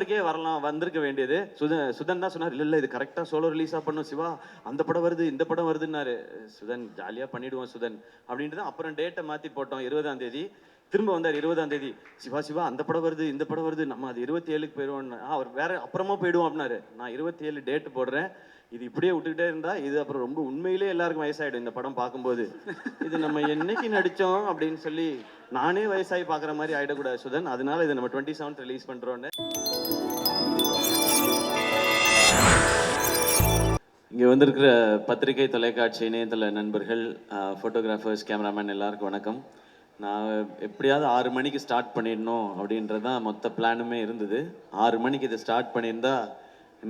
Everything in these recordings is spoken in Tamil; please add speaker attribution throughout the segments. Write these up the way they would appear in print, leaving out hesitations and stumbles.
Speaker 1: படத்துக்கே வரலாம் வந்திருக்க வேண்டியது. சுதன் தான் சொன்னார், இல்லை இது கரெக்டாக சோலோ ரிலீஸாக பண்ணும் சிவா, அந்த படம் வருது இந்த படம் வருதுன்னாரு. சுதன் ஜாலியாக பண்ணிவிடுவோம் சுதன் அப்படின்ட்டு தான் அப்புறம் டேட்டை மாற்றி போட்டோம் 20ஆம் தேதி. திரும்ப வந்தார் 20ஆம் தேதி, சிவா சிவா அந்த படம் வருது இந்த படம் வருது, நம்ம அது 27க்கு போயிடுவோம். அவர் வேற அப்புறமா போயிடுவோம் அப்படின்னாரு. நான் 27 டேட் போடுறேன், இது இப்படியே விட்டுக்கிட்டே இருந்தா இது அப்புறம் ரொம்ப உண்மையிலே எல்லாருக்கும் வயசாயிடும் இந்த படம் பார்க்கும்போது. இது நம்ம என்னைக்கு நடிச்சோம் அப்படின்னு சொல்லி நானே வயசாகி பார்க்குற மாதிரி ஆயிடக்கூடாது சுதன், அதனால இதை நம்ம 27th ரிலீஸ் பண்றோன்னு. இங்கே வந்திருக்கிற பத்திரிகை, தொலைக்காட்சி, இணையதள நண்பர்கள், ஃபோட்டோகிராஃபர்ஸ், கேமராமேன் எல்லாருக்கும் வணக்கம். நான் எப்படியாவது 6 மணிக்கு ஸ்டார்ட் பண்ணிடணும் அப்படின்றது தான் மொத்த பிளானுமே இருந்தது. 6 மணிக்கு இதை ஸ்டார்ட் பண்ணியிருந்தா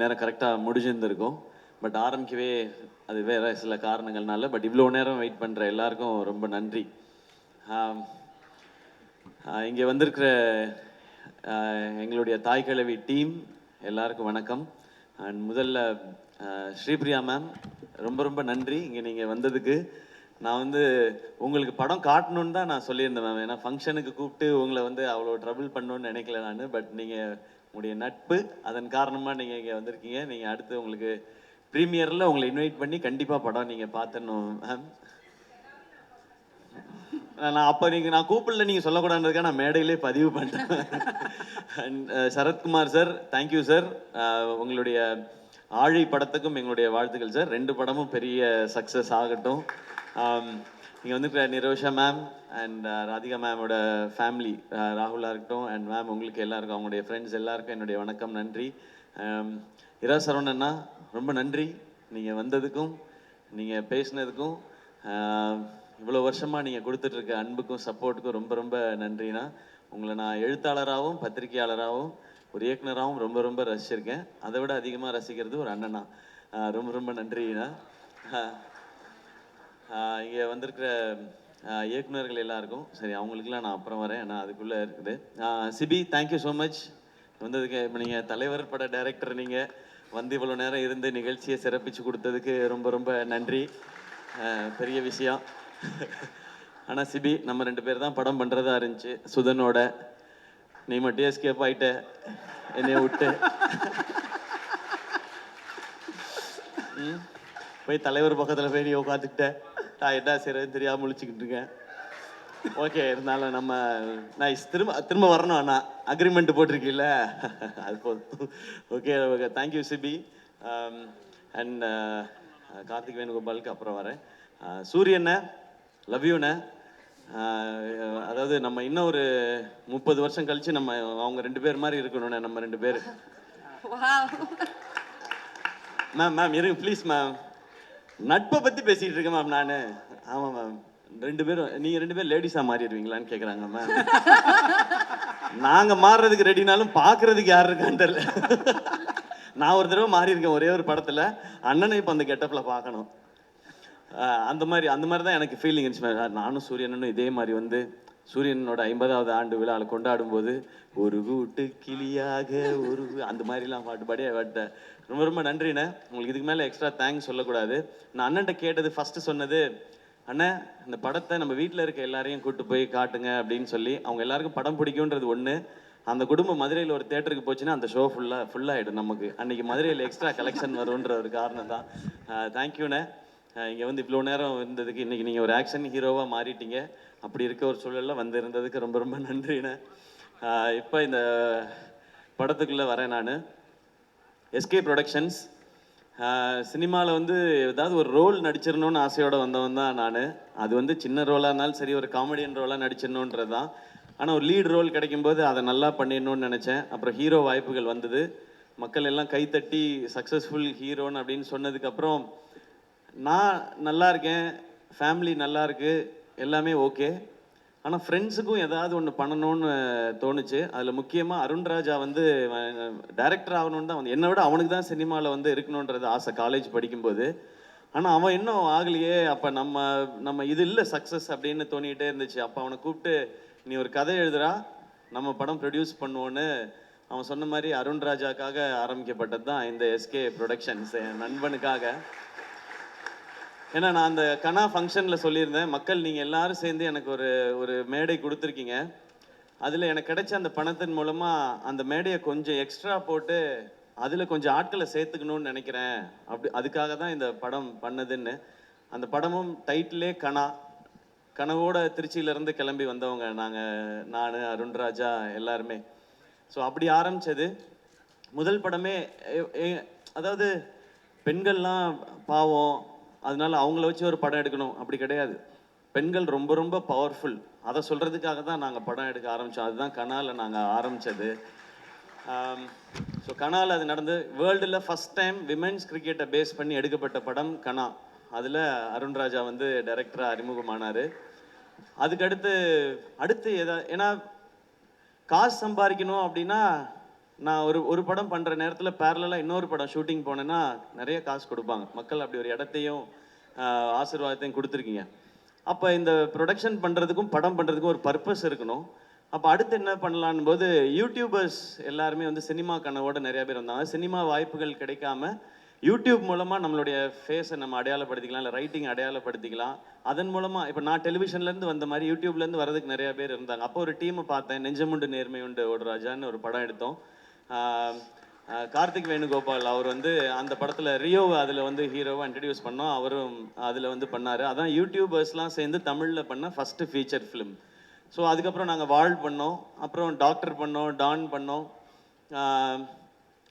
Speaker 1: நேரம் கரெக்டாக முடிஞ்சிருந்திருக்கும். பட் ஆரம்பிக்கவே அது வேறு சில காரணங்கள்னால. பட் இவ்வளோ நேரம் வெயிட் பண்ணுற எல்லாருக்கும் ரொம்ப நன்றி. இங்கே வந்திருக்கிற எங்களுடைய தாய் கிழவி டீம் எல்லாருக்கும் வணக்கம். அண்ட் முதல்ல ஸ்ரீபிரியா மேம் ரொம்ப ரொம்ப நன்றி இங்கே நீங்கள் வந்ததுக்கு. நான் வந்து உங்களுக்கு படம் காட்டணுன்னு தான் நான் சொல்லியிருந்தேன் மேம். ஏன்னா ஃபங்க்ஷனுக்கு கூப்பிட்டு உங்களை வந்து அவ்வளோ ட்ரபிள் பண்ணணுன்னு நினைக்கல நான். பட் நீங்கள் உங்களுடைய நட்பு அதன் காரணமாக நீங்கள் இங்கே வந்திருக்கீங்க. நீங்கள் அடுத்து உங்களுக்கு ப்ரீமியரில் உங்களை இன்வைட் பண்ணி கண்டிப்பாக படம் நீங்கள் பார்த்துடணும் மேம். நான் அப்போ நான் கூப்பிடல நீங்கள் சொல்லக்கூடாதுன்றதுக்காக நான் மேடையிலே பதிவு பண்ணிட்டேன். And Sarathkumar sir, thank you sir. உங்களுடைய ஆழி படத்துக்கும் எங்களுடைய வாழ்த்துக்கள் சார். 2 படமும் பெரிய சக்ஸஸ் ஆகட்டும். இங்கே வந்துருக்கிற நிரோஷா மேம் அண்ட் ராதிகா மேமோட ஃபேமிலி, ராகுலாக இருக்கட்டும் அண்ட் மேம் உங்களுக்கு எல்லாருக்கும், அவங்களுடைய ஃப்ரெண்ட்ஸ் எல்லாருக்கும் என்னுடைய வணக்கம், நன்றி. இரா சரவணண்ணா ரொம்ப நன்றி நீங்கள் வந்ததுக்கும் நீங்கள் பேசினதுக்கும். இவ்வளோ வருஷமாக நீங்கள் கொடுத்துட்ருக்க அன்புக்கும் சப்போர்ட்டுக்கும் ரொம்ப ரொம்ப நன்றிண்ணா. உங்களை நான் எழுத்தாளராகவும் பத்திரிகையாளராகவும் ஒரு இயக்குனராகவும் ரொம்ப ரொம்ப ரசிச்சிருக்கேன். அதை விட அதிகமாக ரசிக்கிறது ஒரு அண்ணனா. ரொம்ப ரொம்ப நன்றிண்ணா. இங்கே வந்திருக்கிற இயக்குனர்கள் எல்லாருக்கும் சரி, அவங்களுக்குலாம் நான் அப்புறம் வரேன், ஏன்னா அதுக்குள்ளே இருக்குது. சிபி, தேங்க்யூ ஸோ மச் வந்ததுக்கு. இப்போ நீங்கள் தலைவர் பட டைரக்டர், நீங்கள் வந்து இவ்வளோ நேரம் இருந்து நிகழ்ச்சியை சிறப்பித்து கொடுத்ததுக்கு ரொம்ப ரொம்ப நன்றி. பெரிய விஷயம். ஆனால் சிபி, நம்ம 2 பேர் தான் படம் பண்ணுறதா இருந்துச்சு சுதனோட. நீ மட்டும் எஸ்கேப் ஆகிட்ட என்னைய விட்டு. போய் தலைவர் பக்கத்தில் போய் நீ உட்காந்துக்கிட்ட, நான் என்ன செய்யறதுன்னு தெரியாமல் முழிச்சுக்கிட்டு இருக்கேன். ஓகே, இருந்தாலும் நான் திரும்ப வரணும். அண்ணா அக்ரிமெண்ட் போட்டிருக்கீல்ல, அது போதும். Okay okay, thank you Sibi. And Karthik வேணுகோபாலுக்கு அப்புறம் வரேன். சூரியண்ண, லவ் யூண்ண. அதாவது நம்ம இன்னும் ஒரு 30 வருஷம் கழிச்சு நம்ம அவங்க 2 பேர் மாதிரி இருக்கணும்ண்ணே, நம்ம 2 பேர். மேம் இருங்க ப்ளீஸ் மேம், நட்பை பற்றி பேசிகிட்டு இருக்கேன் மேம் நான். ஆமாம் மேம், 2 பேரும் நீங்கள் 2 பேர் லேடிஸாக மாறிடுவீங்களான்னு கேட்குறாங்க மேம். நாங்கள் மாறுறதுக்கு ரெடினாலும் பார்க்குறதுக்கு யார் இருக்கான்னு தெரியல. நான் ஒரு தடவை மாறி இருக்கேன் ஒரே ஒரு படத்தில், அண்ணனை இப்போ அந்த கெட்டப்பில் பார்க்கணும். அந்த மாதிரி தான் எனக்கு ஃபீலிங் இருந்துச்சு. நானும் சூரியனும் இதே மாதிரி வந்து சூரியனோட 50வது ஆண்டு விழாவில் கொண்டாடும் போது ஒரு கூட்டு கிளியாக ஒரு அந்த மாதிரிலாம் பாட்டு ரொம்ப ரொம்ப நன்றிண்ணே. உங்களுக்கு இதுக்கு மேலே எக்ஸ்ட்ரா தேங்க்ஸ் சொல்லக்கூடாது. நான் அண்ணன்ட்ட கேட்டது ஃபஸ்ட்டு சொன்னது, அண்ணன் இந்த படத்தை நம்ம வீட்டில் இருக்க எல்லாரையும் கூப்பிட்டு போய் காட்டுங்க அப்படின்னு சொல்லி. அவங்க எல்லாருக்கும் படம் பிடிக்குன்றது ஒன்று. அந்த குடும்பம் மதுரையில் ஒரு தேட்டருக்கு போச்சுன்னா அந்த ஷோ ஃபுல்லாகிடும் நமக்கு. அன்றைக்கி மதுரையில் எக்ஸ்ட்ரா கலெக்ஷன் வரும்ன்ற ஒரு காரணம் தான். தேங்க்யூண்ணே. இங்கே வந்து இவ்வளோ நேரம் இருந்ததுக்கு. இன்றைக்கி நீங்கள் ஒரு ஆக்ஷன் ஹீரோவாக மாறிட்டீங்க. அப்படி இருக்க ஒரு சூழலில் வந்து இருந்ததுக்கு ரொம்ப ரொம்ப நன்றிண்ணே. இப்போ இந்த படத்துக்குள்ளே வரேன் நான். SK productions. சினிமாவில் வந்து ஏதாவது ஒரு ரோல் நடிச்சிடணும்னு ஆசையோடு வந்தவன் தான் நான். அது வந்து சின்ன ரோலாக இருந்தாலும் சரி, ஒரு காமெடியன் ரோலாக நடிச்சிடணுன்றது தான். ஆனால் ஒரு லீட் ரோல் கிடைக்கும்போது அதை நல்லா பண்ணிடணும்னு நினச்சேன். அப்புறம் ஹீரோ வாய்ப்புகள் வந்தது. மக்கள் எல்லாம் கைத்தட்டி சக்ஸஸ்ஃபுல் ஹீரோன்னு அப்படின்னு சொன்னதுக்கப்புறம் நான் நல்லா இருக்கேன், ஃபேமிலி நல்லா இருக்குது, எல்லாமே ஓகே. ஆனால் ஃப்ரெண்ட்ஸுக்கும் ஏதாவது ஒன்று பண்ணணும்னு தோணுச்சு. அதில் முக்கியமாக அருண்ராஜா வந்து டைரக்டர் ஆகணுன்னு தான் வந்து, என்னை விட அவனுக்கு தான் சினிமாவில் வந்து இருக்கணுன்றது ஆசை காலேஜ் படிக்கும்போது. ஆனால் அவன் இன்னும் ஆகலையே. அப்போ நம்ம இது இல்லை சக்ஸஸ் அப்படின்னு தோணிகிட்டே இருந்துச்சு. அப்போ அவனை கூப்பிட்டு, நீ ஒரு கதை எழுதுறா, நம்ம படம் ப்ரொடியூஸ் பண்ணுவோன்னு அவன் சொன்ன மாதிரி அருண்ராஜாக்காக ஆரம்பிக்கப்பட்டது தான் இந்த எஸ்கே ப்ரொடக்ஷன்ஸ், என் நண்பனுக்காக. ஏன்னா நான் அந்த கனா ஃபங்க்ஷனில் சொல்லியிருந்தேன், மக்கள் நீங்கள் எல்லாரும் சேர்ந்து எனக்கு ஒரு மேடை கொடுத்துருக்கீங்க. அதில் எனக்கு கிடைச்ச அந்த பணத்தின் மூலமாக அந்த மேடையை கொஞ்சம் எக்ஸ்ட்ரா போட்டு அதில் கொஞ்சம் ஆட்களை சேர்த்துக்கணும்னு நினைக்கிறேன். அப்படி அதுக்காக தான் இந்த படம் பண்ணதுன்னு. அந்த படமும் டைட்டிலே கனா. கனவோட திருச்சியிலேருந்து கிளம்பி வந்தவங்க நான், அருண்ராஜா எல்லாருமே. ஸோ அப்படி ஆரம்பித்தது. முதல் படமே அதாவது பெண்கள்லாம் பாவம், அதனால அவங்கள வச்சு ஒரு படம் எடுக்கணும் அப்படி கிடையாது. பெண்கள் ரொம்ப ரொம்ப பவர்ஃபுல். அதை சொல்கிறதுக்காக தான் நாங்கள் படம் எடுக்க ஆரம்பித்தோம். அதுதான் கனாவில் நாங்கள் ஆரம்பித்தது. ஸோ கனாவில் அது நடந்து வேர்ல்டில் ஃபஸ்ட் டைம் விமென்ஸ் கிரிக்கெட்டை பேஸ் பண்ணி எடுக்கப்பட்ட படம் கனா. அதில் அருண்ராஜா வந்து டைரக்டராக அறிமுகமானார். அதுக்கடுத்து ஏன்னா காசு சம்பாதிக்கணும் அப்படின்னா நான் ஒரு படம் பண்ணுற நேரத்தில் பேரலாக இன்னொரு படம் ஷூட்டிங் போனேன்னா நிறைய காசு கொடுப்பாங்க. மக்கள் அப்படி ஒரு இடத்தையும் ஆசீர்வாதத்தையும் கொடுத்துருக்கீங்க. அப்போ இந்த ப்ரொடக்ஷன் பண்ணுறதுக்கும் படம் பண்ணுறதுக்கும் ஒரு பர்பஸ் இருக்கணும். அப்போ அடுத்து என்ன பண்ணலான் போது யூடியூபர்ஸ் எல்லாருமே வந்து சினிமா கனவோடு நிறையா பேர் வந்தாங்க. சினிமா வாய்ப்புகள் கிடைக்காம யூடியூப் மூலமாக நம்மளுடைய ஃபேஸை நம்ம அடையாளப்படுத்திக்கலாம், இல்லை ரைட்டிங் அடையாளப்படுத்திக்கலாம். அதன் மூலமாக இப்போ நான் டெலிவிஷன்லேருந்து வந்த மாதிரி யூடியூப்லேருந்து வரதுக்கு நிறையா பேர் இருந்தாங்க. அப்போ ஒரு டீமை பார்த்தேன். நெஞ்சமுண்டு நேர்மை உண்டு ஓடுராஜான்னு ஒரு படம் எடுத்தோம். கார்த்திக் வேணுகோபால் அவர் வந்து அந்த படத்தில் ரியோவை அதில் வந்து ஹீரோவை இன்ட்ரடியூஸ் பண்ணோம். அவரும் அதில் வந்து பண்ணார். அதான் யூடியூபர்ஸ்லாம் சேர்ந்து தமிழில் பண்ண ஃபஸ்ட்டு ஃபீச்சர் ஃபிலிம். ஸோ அதுக்கப்புறம் நாங்கள் வாழ் பண்ணோம், அப்புறம் டாக்டர் பண்ணோம், டான் பண்ணோம்,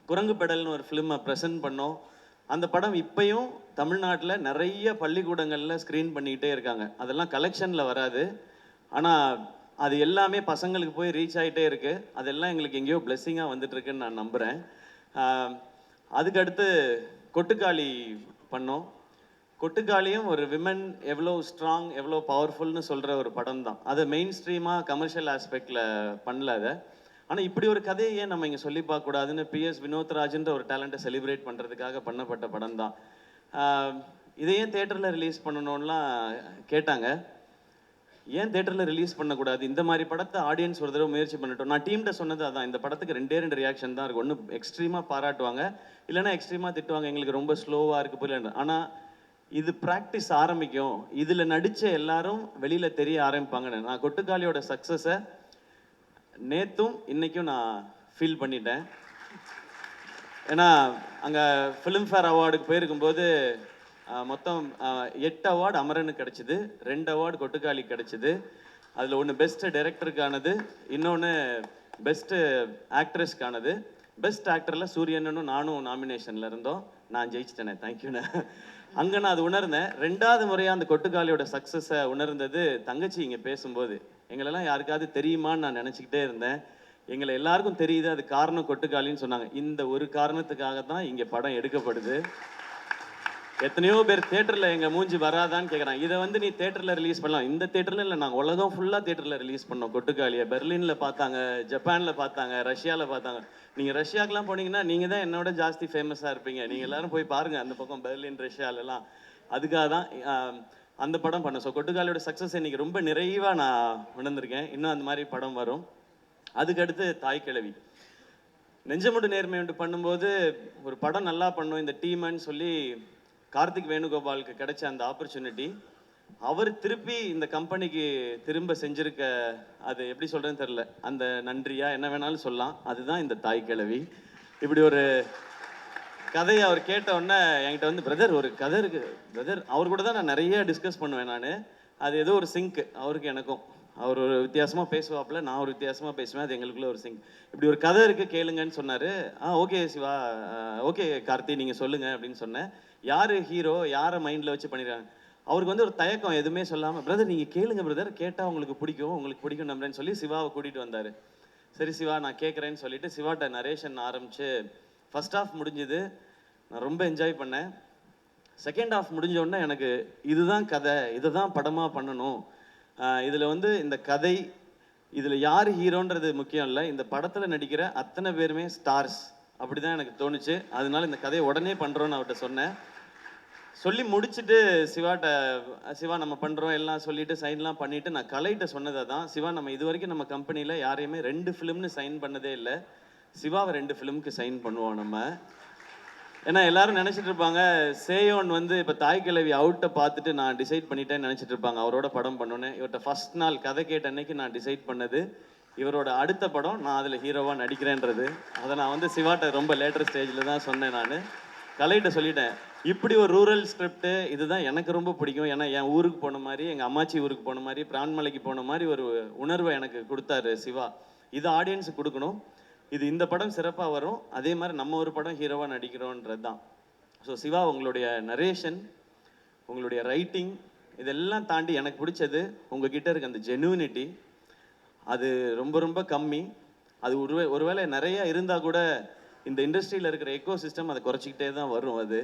Speaker 1: குரங்கு பெடல்னு ஒரு ஃபிலிமை ப்ரெசென்ட் பண்ணோம். அந்த படம் இப்பயும் தமிழ்நாட்டில் நிறைய பள்ளிக்கூடங்களில் ஸ்க்ரீன் பண்ணிக்கிட்டே இருக்காங்க. அதெல்லாம் கலெக்ஷனில் வராது, ஆனால் அது எல்லாமே பசங்களுக்கு போய் ரீச் ஆகிட்டே இருக்குது. அதெல்லாம் எங்களுக்கு எங்கேயோ பிளெஸ்ஸிங்காக வந்துட்டுருக்குன்னு நான் நம்புகிறேன். அதுக்கடுத்து கொட்டுக்காளி பண்ணோம். கொட்டுக்காளியும் ஒரு விமன் எவ்வளோ ஸ்ட்ராங், எவ்வளோ பவர்ஃபுல்னு சொல்கிற ஒரு படம் தான். அதை மெயின் ஸ்ட்ரீமாக கமர்ஷியல் ஆஸ்பெக்டில் பண்ணல அதை. ஆனால் இப்படி ஒரு கதையை ஏன் நம்ம இங்கே சொல்லி பார்க்கக்கூடாதுன்னு PS வினோத்ராஜ்ன்ற ஒரு டேலண்ட்டை செலிப்ரேட் பண்ணுறதுக்காக பண்ணப்பட்ட படம் தான். இதையே தேட்டரில் ரிலீஸ் பண்ணணும்லாம் கேட்டாங்க. ஏன் தேட்டரில் ரிலீஸ் பண்ணக்கூடாது? இந்த மாதிரி படத்தை ஆடியன்ஸ் ஒரு தடவை முயற்சி பண்ணிட்டோம். நான் டீம்கிட்ட சொன்னது அதான், இந்த படத்துக்கு 2 ரியாக்ஷன் தான் இருக்கும். ஒன்று எக்ஸ்ட்ரீமாக பாராட்டுவாங்க, இல்லைன்னா எக்ஸ்ட்ரீமாக திட்டுவாங்க, எங்களுக்கு ரொம்ப ஸ்லோவாக இருக்குது புரியல. ஆனால் இது ப்ராக்டிஸ் ஆரம்பிக்கும், இதில் நடித்த எல்லாரும் வெளியில் தெரிய ஆரம்பிப்பாங்கன்னு. நான் கொட்டுக்காளியோட சக்ஸஸை நேற்றும் இன்றைக்கும் நான் ஃபீல் பண்ணிட்டேன். ஏன்னா அங்கே ஃபிலிம்ஃபேர் அவார்டுக்கு போயிருக்கும்போது மொத்தம் 8 அவார்டு அமரனுக்கு கிடச்சிது, 2 அவார்டு கொட்டுக்காளிக்கு கிடச்சிது. அதில் ஒன்று பெஸ்ட்டு டைரக்டருக்கானது, இன்னொன்று பெஸ்ட்டு ஆக்ட்ரஸ்க்கானது. பெஸ்ட் ஆக்டரில் சூரியனும் நானும் நாமினேஷனில் இருந்தோம். நான் ஜெயிச்சிட்டேனே, தேங்க்யூண்ணே. அங்கே நான் அது உணர்ந்தேன். 2வது முறையாக அந்த கொட்டுக்காளியோட சக்ஸஸை உணர்ந்தது தங்கச்சி இங்கே பேசும்போது. எங்களெல்லாம் யாருக்காவது தெரியுமான்னு நான் நினச்சிக்கிட்டே இருந்தேன். எங்களை எல்லாருக்கும் தெரியுது, அது காரணம் கொட்டுக்காளின்னு சொன்னாங்க. இந்த ஒரு காரணத்துக்காக தான் இங்கே படம் எடுக்கப்படுது. எத்தனையோ பேர் தேட்டரில் எங்கள் மூஞ்சி வராதான்னு கேட்குறாங்க. இதை வந்து நீ தேட்டரில் ரிலீஸ் பண்ணலாம். இந்த தேட்டரில் இல்லை, நாங்கள் உலகம் ஃபுல்லாக தேட்டரில் ரிலீஸ் பண்ணோம் கொட்டுக்காளியை. பெர்லினில் பார்த்தாங்க, ஜப்பானில் பார்த்தாங்க, ரஷ்யாவில் பார்த்தாங்க. நீங்கள் ரஷ்யாவுக்குலாம் போனீங்கன்னா நீங்கள் தான் என்னோட ஜாஸ்தி ஃபேமஸாக இருப்பீங்க. நீங்கள் எல்லோரும் போய் பாருங்கள் அந்த பக்கம் பெர்லின், ரஷ்யாலெல்லாம். அதுக்காக தான் அந்த படம் பண்ணேன். ஸோ கொட்டுக்காளியோட சக்ஸஸ் இன்றைக்கி ரொம்ப நிறைவாக நான் உணர்ந்திருக்கேன். இன்னும் அந்த மாதிரி படம் வரும். அதுக்கடுத்து தாய் கிழவி. நெஞ்சமுண்டு நேர்மை உண்டு பண்ணும்போது ஒரு படம் நல்லா பண்ணும் இந்த டீம்னு சொல்லி கார்த்திக் வேணுகோபாலுக்கு கிடைச்ச அந்த ஆப்பர்ச்சுனிட்டி அவர் திருப்பி இந்த கம்பெனிக்கு திரும்ப செஞ்சிருக்க, அது எப்படி சொல்கிறேன்னு தெரில, அந்த நன்றியா என்ன வேணாலும் சொல்லலாம். அதுதான் இந்த தாய் கிழவி. இப்படி ஒரு கதையை அவர் கேட்ட உடனே என்கிட்ட வந்து பிரதர் ஒரு கதை இருக்குது பிரதர். அவர் கூட தான் நான் நிறைய டிஸ்கஸ் பண்ணுவேன். நான் அது ஏதோ ஒரு சிங்க் அவருக்கு எனக்கும். அவர் ஒரு வித்தியாசமாக பேசுவாப்பில், நான் ஒரு வித்தியாசமாக பேசுவேன். அது எங்களுக்குள்ள ஒரு சிங்க். இப்படி ஒரு கதை இருக்குது கேளுங்கன்னு சொன்னார். ஓகே சிவா, ஓகே கார்த்தி, நீங்கள் சொல்லுங்கள் அப்படின்னு சொன்னேன். யார் ஹீரோ, யாரை மைண்டில் வச்சு பண்ணிடுறாங்க. அவருக்கு வந்து ஒரு தயக்கம், எதுவுமே சொல்லாமல் பிரதர் நீங்கள் கேளுங்க பிரதர், கேட்டால் உங்களுக்கு பிடிக்கும் நம்புறேன்னு சொல்லி சிவாவை கூட்டிகிட்டு வந்தார். சரி சிவா நான் கேட்குறேன்னு சொல்லிட்டு சிவாட்ட நரேஷன் ஆரம்பித்து ஃபர்ஸ்ட் ஹாஃப் முடிஞ்சுது. நான் ரொம்ப என்ஜாய் பண்ணேன். செகண்ட் ஹாஃப் முடிஞ்சோடனே எனக்கு இதுதான் கதை, இதை தான் படமாக பண்ணணும். இதில் வந்து இந்த கதை, இதில் யார் ஹீரோன்றது முக்கியம் இல்லை, இந்த படத்தில் நடிக்கிற அத்தனை பேருமே ஸ்டார்ஸ். அப்படி தான் எனக்கு தோணுச்சு. அதனால இந்த கதையை உடனே பண்ணுறோன்னு அவர்கிட்ட சொன்னேன். சொல்லி முடிச்சுட்டு சிவா நம்ம பண்ணுறோம் எல்லாம் சொல்லிவிட்டு சைன்லாம் பண்ணிவிட்டு நான் கலைகிட்ட சொன்னதை தான், சிவா நம்ம இது வரைக்கும் நம்ம கம்பெனியில் யாரையுமே 2 ஃபிலிம்னு சைன் பண்ணதே இல்லை, சிவாவை 2 ஃபிலிமுக்கு சைன் பண்ணுவோம் நம்ம. ஏன்னா எல்லாரும் நினச்சிட்டு இருப்பாங்க சேயோன் வந்து இப்போ தாய் கிழவி அவுட்டை பார்த்துட்டு நான் டிசைட் பண்ணிட்டேன்னு நினச்சிட்டு இருப்பாங்க அவரோட படம் பண்ணோன்னு. இவர்கிட்ட ஃபர்ஸ்ட் நாள் கதை கேட்ட அன்னைக்கு நான் டிசைட் பண்ணது இவரோட அடுத்த படம் நான் அதில் ஹீரோவாக நடிக்கிறேன்றது. அதை நான் வந்து சிவாட்ட ரொம்ப லேட்டர் ஸ்டேஜில் தான் சொன்னேன். நான் கலைகிட்ட சொல்லிட்டேன், இப்படி ஒரு ரூரல் ஸ்கிரிப்ட் இதுதான் எனக்கு ரொம்ப பிடிக்கும். ஏன்னா என் ஊருக்கு போன மாதிரி, எங்கள் அம்மாச்சி ஊருக்கு போன மாதிரி, பிரான்மலைக்கு போன மாதிரி ஒரு உணர்வை எனக்கு கொடுத்தாரு சிவா. இது ஆடியன்ஸுக்கு கொடுக்கணும், இது இந்த படம் சிறப்பாக வரும், அதே மாதிரி நம்ம ஒரு படம் ஹீரோவாக நடிக்கிறோன்றது தான். ஸோ சிவா, உங்களுடைய நரேஷன், உங்களுடைய ரைட்டிங், இதெல்லாம் தாண்டி எனக்கு பிடிச்சது உங்ககிட்ட இருக்க அந்த ஜெனுவினிட்டி. அது ரொம்ப ரொம்ப கம்மி. அது ஒருவேளை நிறைய இருந்தால் கூட இந்த இண்டஸ்ட்ரியில் இருக்கிற எக்கோ சிஸ்டம் அதை குறைச்சிக்கிட்டே தான் வரும் அது.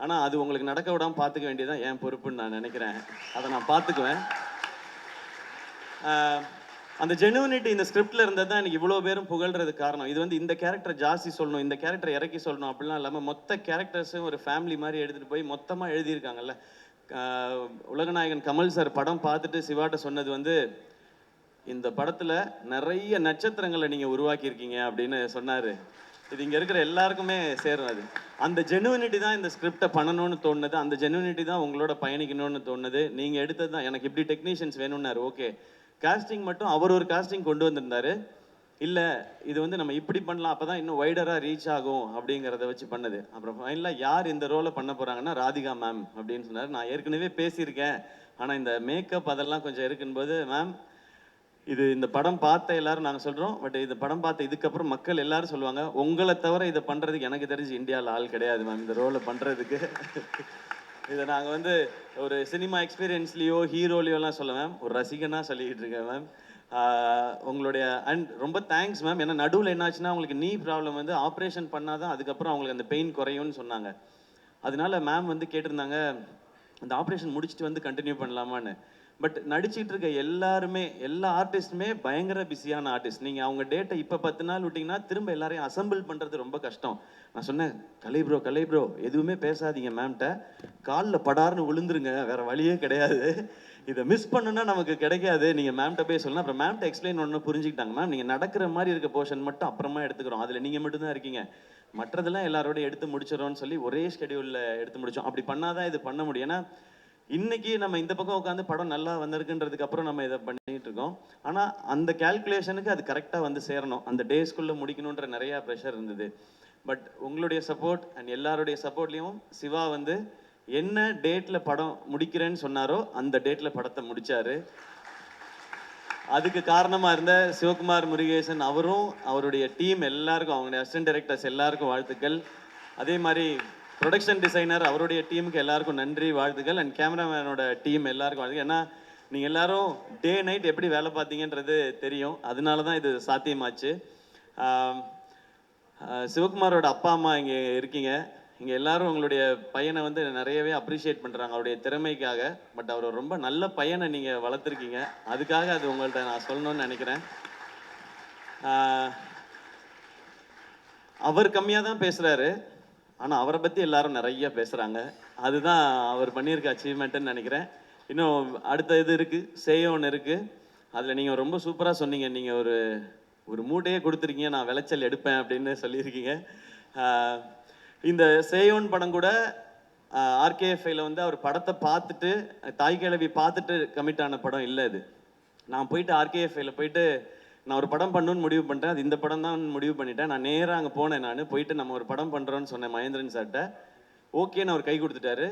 Speaker 1: ஆனால் அது உங்களுக்கு நடக்க விடாமல் பார்த்துக்க வேண்டியதான் என் பொறுப்புன்னு நான் நினைக்கிறேன். அதை நான் பார்த்துக்குவேன். அந்த ஜெனுவினிட்டி இந்த ஸ்கிரிப்டில் இருந்தது தான் எனக்கு இவ்வளோ பேரும் புகழ்றதுக்கு காரணம். இது வந்து இந்த கேரக்டர் ஜாஸ்தி சொல்லணும், இந்த கேரக்டர் இறக்கி சொல்லணும் அப்படிலாம் இல்லாமல் மொத்த கேரக்டர்ஸும் ஒரு ஃபேமிலி மாதிரி எடுத்துகிட்டு போய் மொத்தமாக எழுதியிருக்காங்கல்ல. உலகநாயகன் கமல் சார் படம் பார்த்துட்டு சிவாட்ட சொன்னது வந்து, இந்த படத்தில் நிறைய நட்சத்திரங்களை நீங்கள் உருவாக்கியிருக்கீங்க அப்படின்னு சொன்னார். இது இங்கே இருக்கிற எல்லாருக்குமே சேரும். அது அந்த ஜெனுவினிட்டி தான் இந்த ஸ்கிரிப்டை பண்ணணும்னு தோணுது. அந்த ஜெனுவினிட்டி தான் உங்களோட பயணிக்கணும்னு தோணுது. நீங்கள் எடுத்தது தான். எனக்கு இப்படி டெக்னீஷியன்ஸ் வேணும்னாரு. ஓகே, காஸ்டிங் மட்டும் அவர் ஒரு காஸ்டிங் கொண்டு வந்திருந்தாரு. இல்லை, இது வந்து நம்ம இப்படி பண்ணலாம், அப்போ தான் இன்னும் வைடராக ரீச் ஆகும் அப்படிங்கிறத வச்சு பண்ணது. அப்புறம் ஃபைனலாக யார் இந்த ரோலை பண்ண போகிறாங்கன்னா ராதிகா மேம் அப்படின்னு சொன்னார். நான் ஏற்கனவே பேசியிருக்கேன், ஆனால் இந்த மேக்கப் அதெல்லாம் கொஞ்சம் இருக்கும்போது, மேம் இது இந்த படம் பார்த்த எல்லாரும் நாங்கள் சொல்கிறோம், பட் இந்த படம் பார்த்த இதுக்கப்புறம் மக்கள் எல்லாரும் சொல்லுவாங்க, உங்களை தவிர இதை பண்ணுறதுக்கு எனக்கு தெரிஞ்சு இந்தியாவில் ஆள் கிடையாது மேம் இந்த ரோலை பண்ணுறதுக்கு. இதை நாங்கள் வந்து ஒரு சினிமா எக்ஸ்பீரியன்ஸ்லேயோ ஹீரோலையோலாம் சொல்ல மேம், ஒரு ரசிகனாக சொல்லிக்கிட்டு இருக்கேன் மேம். உங்களுடைய அண்ட் ரொம்ப தேங்க்ஸ் மேம். ஏன்னா நடுவில் என்னாச்சுன்னா உங்களுக்கு நீ ப்ராப்ளம் வந்து ஆப்ரேஷன் பண்ணால் தான் அதுக்கப்புறம் அவங்களுக்கு அந்த பெயின் குறையும்னு சொன்னாங்க. அதனால மேம் வந்து கேட்டிருந்தாங்க, அந்த ஆப்ரேஷன் முடிச்சுட்டு வந்து கண்டினியூ பண்ணலாமான்னு. பட் நடிச்சிட்டு இருக்க எல்லாருமே, எல்லா ஆர்டிஸ்ட்டுமே பயங்கர பிஸியான ஆர்டிஸ்ட். நீங்கள் அவங்க டேட்டை இப்போ 10 நாள் விட்டிங்கன்னா திரும்ப எல்லாரையும் அசம்பிள் பண்ணுறது ரொம்ப கஷ்டம். நான் சொன்னேன், கலை ப்ரோ எதுவுமே பேசாதீங்க மேம்கிட்ட, காலில் படார்னு விழுந்துருங்க, வேறு வழியே கிடையாது, இதை மிஸ் பண்ணுன்னா நமக்கு கிடைக்காது, நீங்கள் மேம்கிட்ட போய் சொல்லணும். அப்புறம் மேம்கிட்ட எக்ஸ்பிளைன் ஒன்று புரிஞ்சுக்கிட்டாங்க. மேம் நீங்கள் நடக்கிற மாதிரி இருக்க போர்ஷன் மட்டும் அப்புறமா எடுத்துக்கிறோம், அதில் நீங்கள் மட்டும்தான் இருக்கீங்க, மற்றதெல்லாம் எல்லாரோடையும் எடுத்து முடிச்சிடறோன்னு சொல்லி ஒரே ஸ்கெடியூலில் எடுத்து முடித்தோம். அப்படி பண்ணாதான் இது பண்ண முடியும். ஏன்னா இன்னைக்கு நம்ம இந்த பக்கம் உட்காந்து படம் நல்லா வந்திருக்குன்றதுக்கு அப்புறம் நம்ம இதை பண்ணிட்டு இருக்கோம். ஆனால் அந்த கால்குலேஷனுக்கு அது கரெக்டாக வந்து சேரணும், அந்த டேஸ்க்குள்ளே முடிக்கணுன்ற நிறையா ப்ரெஷர் இருந்தது. பட் உங்களுடைய சப்போர்ட் அண்ட் எல்லாருடைய சப்போர்ட்லேயும் சிவா வந்து என்ன டேட்டில் படம் முடிக்கிறேன்னு சொன்னாரோ அந்த டேட்டில் படத்தை முடித்தார். அதுக்கு காரணமாக இருந்த சிவகுமார் முருகேசன் அவரும் அவருடைய டீம் எல்லாருக்கும், அவங்களுடைய அசிஸ்டன்ட் டைரக்டர்ஸ் எல்லாருக்கும் வாழ்த்துக்கள். அதே மாதிரி ப்ரொடக்ஷன் டிசைனர் அவருடைய டீமுக்கு எல்லாருக்கும் நன்றி, வாழ்த்துக்கள். அண்ட் கேமராமேனோட டீம் எல்லாருக்கும் வாழ்த்துக்கள். ஏன்னா நீங்கள் எல்லாரும் டே நைட் எப்படி வேலை பார்த்தீங்கன்றது தெரியும், அதனால தான் இது சாத்தியமாச்சு. சிவகுமாரோட அப்பா அம்மா இங்கே இருக்கீங்க, இங்கே எல்லாரும் உங்களுடைய பையனை வந்து நிறையவே அப்ரிஷியேட் பண்ணுறாங்க அவருடைய திறமைக்காக. பட் அவர் ரொம்ப நல்ல பையனை நீங்கள் வளர்த்துருக்கீங்க, அதுக்காக அது உங்கள்கிட்ட நான் சொல்லணும்னு நினைக்கிறேன். அவர் கம்மியாக தான் பேசுகிறாரு, ஆனால் அவரை பற்றி எல்லாரும் நிறைய பேசுகிறாங்க, அதுதான் அவர் பண்ணியிருக்க அச்சீவ்மெண்ட்டுன்னு நினைக்கிறேன். இன்னும் அடுத்த இது இருக்குது, சேயோன்னு இருக்குது, அதில் நீங்கள் ரொம்ப சூப்பராக சொன்னீங்க. நீங்கள் ஒரு மூட்டையே கொடுத்துருக்கீங்க, நான் விளைச்சல் எடுப்பேன் அப்படின்னு சொல்லியிருக்கீங்க. இந்த சேயோன் படம் கூட ஆர்கேஎஃப்ஐயில் வந்து அவர் படத்தை பார்த்துட்டு, தாய் கிழவி பார்த்துட்டு கமிட் ஆன படம் இல்லை இது. நான் போயிட்டு ஆர்கேஎஃப்ஐயில் போயிட்டு நான் ஒரு படம் பண்ணணும்னு முடிவு பண்ணிட்டேன், அது இந்த படம் தான் முடிவு பண்ணிட்டேன். நான் நேராக அங்கே போனேன், நான் போயிட்டு நம்ம ஒரு படம் பண்ணுறோன்னு சொன்னேன் மகேந்திரன் சார்கிட்ட. ஓகேன்னு அவர் கை கொடுத்துட்டாரு.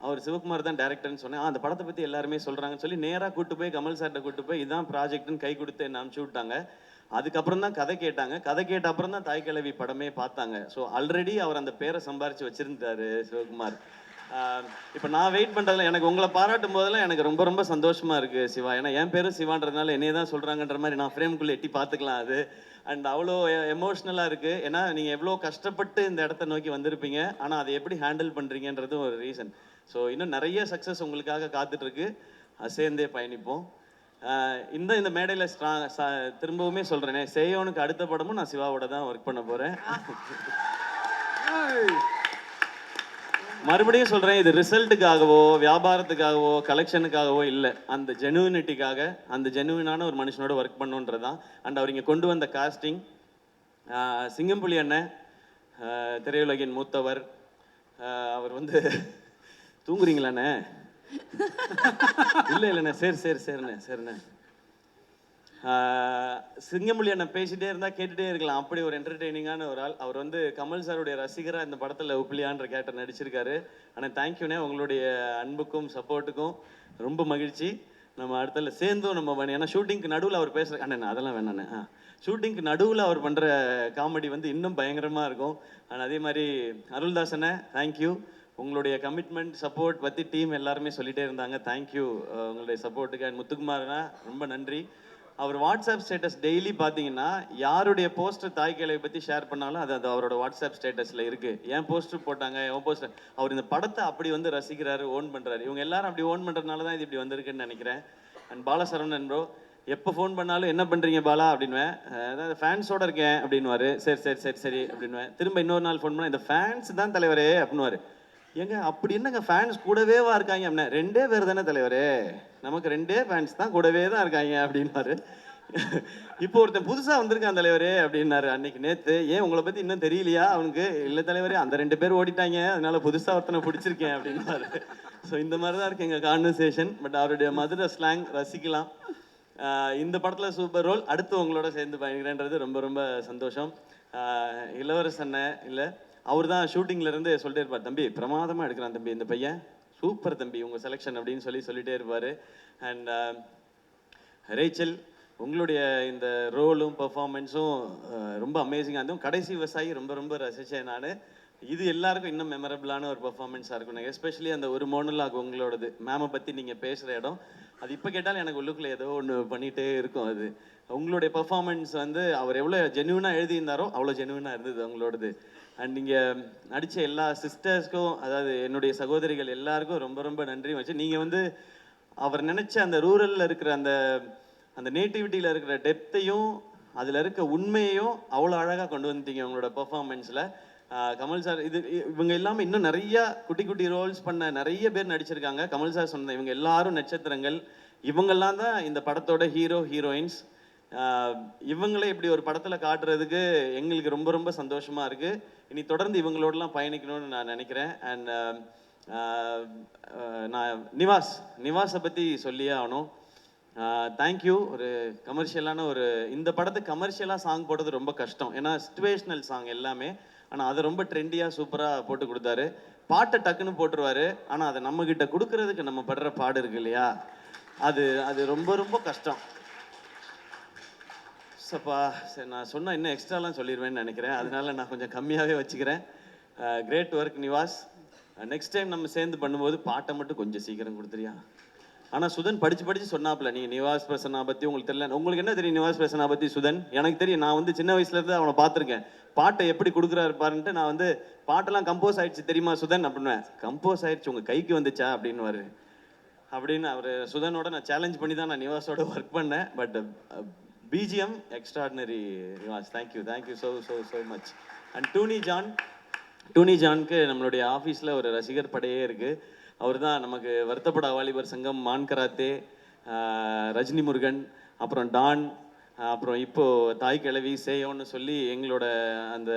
Speaker 1: அவர் சிவகுமார் தான் டேரக்டர்னு சொன்னேன். அந்த படத்தை பற்றி எல்லாருமே சொல்கிறாங்கன்னு சொல்லி நேராக கூப்பிட்டு போய் கமல் சார்கிட்ட கூப்பிட்டு போய் இதுதான் ப்ராஜெக்ட்னு கை கொடுத்து என்ன அனுப்பிச்சி விட்டாங்க. அதுக்கப்புறம் தான் கதை கேட்டாங்க, கதை கேட்ட அப்புறம் தான் தாய் கிழவி படமே பார்த்தாங்க. ஸோ ஆல்ரெடி அவர் அந்த பேரை சம்பாரித்து வச்சுருந்தாரு சிவகுமார். இப்போ நான் வெயிட் பண்ணுறதுல எனக்கு உங்களை பாராட்டும் போதெல்லாம் எனக்கு ரொம்ப ரொம்ப சந்தோஷமாக இருக்குது சிவா. ஏன்னா என் பேரும் சிவான்றதுனால என்னையே தான் சொல்கிறாங்கன்ற மாதிரி நான் ஃப்ரேம்குள்ளே எட்டி பார்த்துக்கலாம் அது. அண்ட் அவ்வளோ எமோஷ்னலாக இருக்குது. ஏன்னா நீங்கள் எவ்வளோ கஷ்டப்பட்டு இந்த இடத்த நோக்கி வந்திருப்பீங்க, ஆனால் அதை எப்படி ஹேண்டில் பண்ணுறீங்கன்றதும் ஒரு ரீசன். ஸோ இன்னும் நிறைய சக்ஸஸ் உங்களுக்காக காத்துட்ருக்கு, சேர்ந்தே பயணிப்போம். இந்த மேடையில் திரும்பவுமே சொல்கிறேனே, சேயோனுக்கு அடுத்த படமும் நான் சிவாவோட தான் ஒர்க் பண்ண போகிறேன். மறுபடியும் சொல்கிறேன், இது ரிசல்ட்டுக்காகவோ வியாபாரத்துக்காகவோ கலெக்ஷனுக்காகவோ இல்லை, அந்த ஜெனுவினிட்டிக்காக, அந்த ஜெனுவினான ஒரு மனுஷனோட ஒர்க் பண்ணுன்றது தான். அண்ட் அவர் இங்கே கொண்டு வந்த காஸ்டிங், சிங்கம்புலி அண்ணன் திரையுலகின் மூத்தவர், அவர் வந்து தூங்குறீங்களாண்ணே? இல்லை இல்லைண்ணே, சரிண்ணே. சிங்கமொழி அண்ணன் பேசிட்டே இருந்தால் கேட்டுகிட்டே இருக்கலாம், அப்படி ஒரு என்டர்டெய்னிங்கான ஒரு ஆள். அவர் வந்து கமல் சாருடைய ரசிகராக இந்த படத்தில் உப்ளியான்ற கேரக்டர் நடிச்சிருக்காரு. ஆனால் தேங்க்யூண்ணே, உங்களுடைய அன்புக்கும் சப்போர்ட்டுக்கும் ரொம்ப மகிழ்ச்சி. நம்ம அடுத்தல சேர்ந்தும் நம்ம ஏன்னா ஷூட்டிங்க்கு நடுவில் அவர் பேசுகிற அண்ணன் அதெல்லாம் வேணாண்ணே. ஷூட்டிங்க்கு நடுவில் அவர் பண்ணுற காமெடி வந்து இன்னும் பயங்கரமாக இருக்கும். ஆனால் அதே மாதிரி அருள்தாசனை தேங்க்யூ. உங்களுடைய கமிட்மெண்ட் சப்போர்ட் பற்றி டீம் எல்லாருமே சொல்லிகிட்டே இருந்தாங்க. தேங்க்யூ உங்களுடைய சப்போர்ட்டுக்கு. அண்ட் முத்துக்குமார்னா ரொம்ப நன்றி. அவர் வாட்ஸ்அப் ஸ்டேட்டஸ் டெய்லி பார்த்தீங்கன்னா யாருடைய போஸ்டர் தாய் கிழவை பற்றி ஷேர் பண்ணாலும் அது அவரோட வாட்ஸ்அப் ஸ்டேட்டஸில் இருக்குது. ஏன் போஸ்டர் போட்டாங்க, என் போஸ்டர், அவர் இந்த படத்தை அப்படி வந்து ரசிக்கிறாரு, ஓன் பண்ணுறாரு. இவங்க எல்லாரும் அப்படி ஓன் பண்ணுறதுனால தான் இது இப்படி வந்திருக்குன்னு நினைக்கிறேன். அண்ட் பாலசரவணன் ப்ரோ எப்போ ஃபோன் பண்ணாலும் என்ன பண்ணுறீங்க பாலா அப்படின்வேன். அதாவது ஃபேன்ஸோட இருக்கேன் அப்படின்வாரு. சரி சரி சரி சரி அப்படின்வேன். திரும்ப இன்னொரு நாள் ஃபோன் பண்ணால் இந்த ஃபேன்ஸ் தான் தலைவரே அப்படின்வாரு. ஏங்க அப்படி என்னங்க ஃபேன்ஸ் கூடவேவா இருக்காங்க அப்படின்னா, 2 பேர் தானே தலைவரே, நமக்கு 2 ஃபேன்ஸ் தான் கூடவே தான் இருக்காங்க அப்படின்னாரு. இப்போ ஒருத்தன் புதுசாக வந்திருக்கான் தலைவரே அப்படின்னாரு அன்னைக்கு நேற்று. ஏன் உங்களை பற்றி இன்னும் தெரியலையா அவனுக்கு? இல்லை தலைவரே, அந்த 2 பேர் ஓடிட்டாங்க, அதனால புதுசாக ஒருத்தனை பிடிச்சிருக்கேன் அப்படின்னாரு. ஸோ இந்த மாதிரி தான் இருக்குது எங்கள் கான்வர்சேஷன். பட் அவருடைய மதுரை ஸ்லாங் ரசிக்கலாம். இந்த படத்தில் சூப்பர் ரோல். அடுத்து உங்களோட சேர்ந்து பயணிக்கிறேன்றது ரொம்ப ரொம்ப சந்தோஷம். இளவரசனை இல்லை, அவர் தான் ஷூட்டிங்லேருந்து சொல்லிட்டே இருப்பார், தம்பி பிரமாதமாக எடுக்கிறான் தம்பி இந்த பையன், சூப்பர் தம்பி உங்கள் செலெக்ஷன் அப்படின்னு சொல்லிட்டே இருப்பார். அண்ட் ரேச்சல், உங்களுடைய இந்த ரோலும் பர்ஃபார்மன்ஸும் ரொம்ப அமேசிங்காக இருந்தும். கடைசி விவசாயி ரொம்ப ரொம்ப ரசித்தேன் நான். இது எல்லாருக்கும் இன்னும் மெமரபிளான ஒரு பர்ஃபார்மன்ஸாக இருக்கும். எஸ்பெஷலி அந்த ஒரு மோனலாக் உங்களோடது, மேமை பற்றி நீங்கள் பேசுகிற இடம், அது இப்போ கேட்டாலும் எனக்கு உள்ளுக்குள்ளே ஏதோ ஒன்று பண்ணிகிட்டே இருக்கும். அது உங்களுடைய பர்ஃபார்மன்ஸ் வந்து அவர் எவ்வளோ ஜென்யூனாக எழுதியிருந்தாரோ அவ்வளோ ஜென்யூனாக இருந்தது உங்களோடது. அண்ட் நீங்கள் நடித்த எல்லா சிஸ்டர்ஸ்க்கும், அதாவது என்னுடைய சகோதரிகள் எல்லாருக்கும் ரொம்ப ரொம்ப நன்றி வச்சு. நீங்கள் வந்து அவர் நினச்ச அந்த ரூரலில் இருக்கிற அந்த அந்த நேட்டிவிட்டியில் இருக்கிற டெப்த்தையும் அதில் இருக்க உண்மையையும் அவ்வளோ அழகாக கொண்டு வந்துட்டீங்க உங்களோட பர்ஃபார்மன்ஸில். கமல் சார் இவங்க எல்லாமே இன்னும் நிறையா குட்டி குட்டி ரோல்ஸ் பண்ண நிறைய பேர் நடிச்சிருக்காங்க. கமல் சார் சொன்ன இவங்க எல்லாரும் நட்சத்திரங்கள். இவங்கெல்லாம் தான் இந்த படத்தோட ஹீரோ ஹீரோயின்ஸ். இவங்களே இப்படி ஒரு படத்தில் காட்டுறதுக்கு எங்களுக்கு ரொம்ப ரொம்ப சந்தோஷமாக இருக்குது. இனி தொடர்ந்து இவங்களோடலாம் பயணிக்கணும்னு நான் நினைக்கிறேன். அண்ட் நான் நிவாஸை பற்றி சொல்லியே ஆகணும். தேங்க்யூ. ஒரு கமர்ஷியலான இந்த படத்துக்கு கமர்ஷியலாக சாங் போடுறது ரொம்ப கஷ்டம், ஏன்னா சிச்சுவேஷ்னல் சாங் எல்லாமே. ஆனால் அதை ரொம்ப ட்ரெண்டியாக சூப்பராக போட்டு கொடுத்தாரு. பாட்டை டக்குன்னு போட்டுருவாரு, ஆனால் அதை நம்மக்கிட்ட கொடுக்கறதுக்கு நம்ம படுற பாடு இருக்கு இல்லையா, அது ரொம்ப ரொம்ப கஷ்டம். சப்பா சரி, நான் சொன்னால் இன்னும் எக்ஸ்ட்ராலாம் சொல்லிடுவேன்னு நினைக்கிறேன், அதனால நான் கொஞ்சம் கம்மியாகவே வச்சுக்கிறேன். Great work Nivas. Next time நம்ம சேர்ந்து பண்ணும்போது பாட்டை மட்டும் கொஞ்சம் சீக்கிரம் கொடுத்துறியா? ஆனால் சுதன் படித்து சொன்னாப்புல, நீங்கள் நிவாஸ் பிரசன்னா பற்றி உங்களுக்கு தெரியல. உங்களுக்கு என்ன தெரியும் நிவாஸ் பிரசன்னா பற்றி சுதன்? எனக்கு தெரியும், நான் வந்து சின்ன வயசுலேருந்து அவனை பார்த்துருக்கேன். பாட்டை எப்படி கொடுக்குறாரு பாருன்ட்டு நான் வந்து பாட்டெல்லாம் கம்போஸ் ஆயிடுச்சு தெரியுமா சுதன் அப்படின்னுவேன். கம்போஸ் ஆயிடுச்சு உங்கள் கைக்கு வந்துச்சா அப்படின்னுவாரு. அப்படின்னு அவர் சுதனோட நான் சேலஞ்ச் பண்ணி தான் நான் நிவாஸோட ஒர்க் பண்ணேன். But BGM extraordinary Nivas. Thank you so much. And டூனி ஜானுக்கு நம்மளுடைய ஆஃபீஸில் ஒரு ரசிகர் படையே இருக்குது. அவர் தான் நமக்கு வருத்தப்பட வாலிபர் சங்கம், மான் கராத்தே, ரஜினி முருகன், அப்புறம் டான், அப்புறம் இப்போது தாய் கிழவி, சேயோன்னு சொல்லி எங்களோட அந்த